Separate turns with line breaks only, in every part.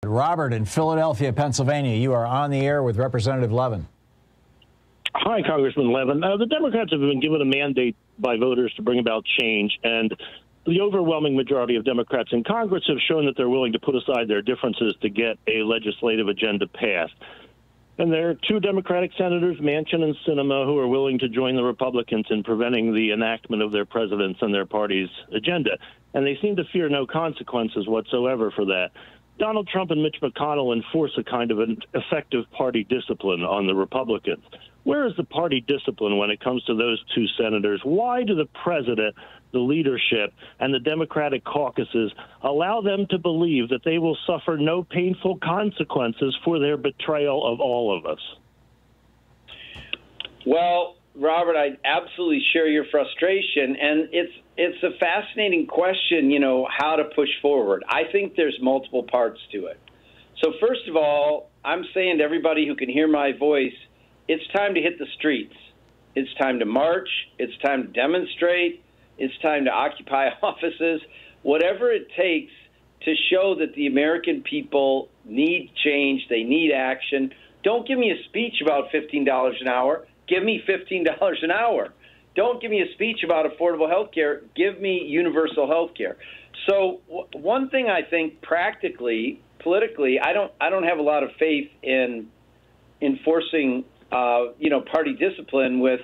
Robert in Philadelphia, Pennsylvania, you are on the air with Representative Levin.
Hi, Congressman Levin. The Democrats have been given a mandate by voters to bring about change, and the overwhelming majority of Democrats in Congress have shown that they're willing to put aside their differences to get a legislative agenda passed. And there are two Democratic senators, Manchin and Sinema, who are willing to join the Republicans in preventing the enactment of their president's and their party's agenda. And they seem to fear no consequences whatsoever for that. Donald Trump and Mitch McConnell enforce a kind of an effective party discipline on the Republicans. Where is the party discipline when it comes to those two senators? Why do the president, the leadership, and the Democratic caucuses allow them to believe that they will suffer no painful consequences for their betrayal of all of us?
Well, Robert, I absolutely share your frustration, and it's a fascinating question, how to push forward. I think there's multiple parts to it. So first of all, I'm saying to everybody who can hear my voice, it's time to hit the streets. It's time to march. It's time to demonstrate. It's time to occupy offices, whatever it takes to show that the American people need change, they need action. Don't give me a speech about $15 an hour. Give me $15 an hour. Don't give me a speech about affordable health care. Give me universal health care. So one thing I think practically, politically, I don't have a lot of faith in enforcing, party discipline with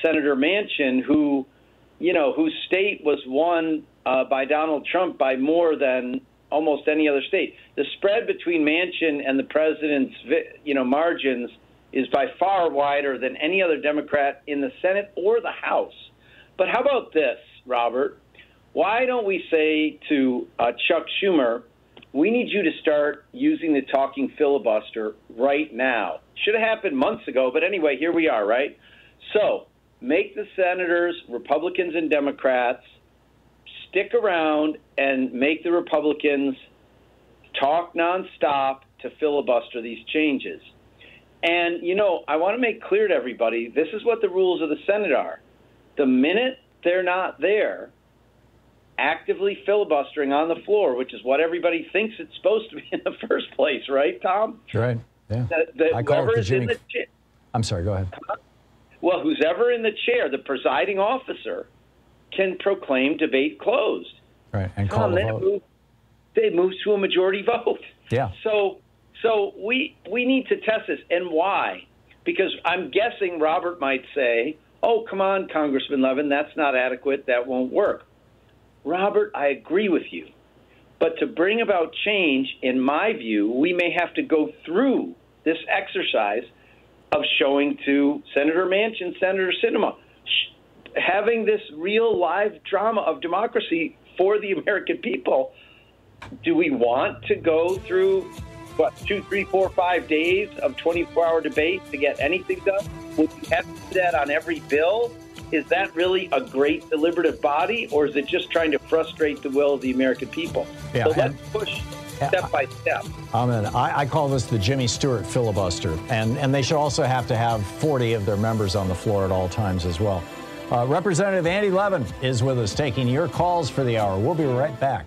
Senator Manchin, whose state was won by Donald Trump by more than almost any other state. The spread between Manchin and the president's, margins is by far wider than any other Democrat in the Senate or the House. But how about this, Robert? Why don't we say to Chuck Schumer, we need you to start using the talking filibuster right now. Should have happened months ago, but anyway, here we are, right? So make the senators, Republicans and Democrats, stick around and make the Republicans talk nonstop to filibuster these changes. And, I want to make clear to everybody, this is what the rules of the Senate are. The minute they're not there, actively filibustering on the floor, which is what everybody thinks it's supposed to be in the first place, right, Tom?
That's right, yeah. I call it the Jimmy... I'm sorry, go ahead.
Well, who's ever in the chair, the presiding officer, can proclaim debate closed.
Right, and call the vote.
They move to a majority vote.
Yeah.
So we need to test this. And why? Because I'm guessing Robert might say, oh, come on, Congressman Levin, that's not adequate. That won't work. Robert, I agree with you. But to bring about change, in my view, we may have to go through this exercise of showing to Senator Manchin, Senator Sinema, having this real live drama of democracy for the American people. Do we want to go through 2, 3, 4, 5 days of 24-hour debate to get anything done? Would we have to do that on every bill? Is that really a great deliberative body, or is it just trying to frustrate the will of the American people?
Yeah,
so let's push step by step.
I call this the Jimmy Stewart filibuster, and they should also have to have 40 of their members on the floor at all times as well. Representative Andy Levin is with us taking your calls for the hour. We'll be right back.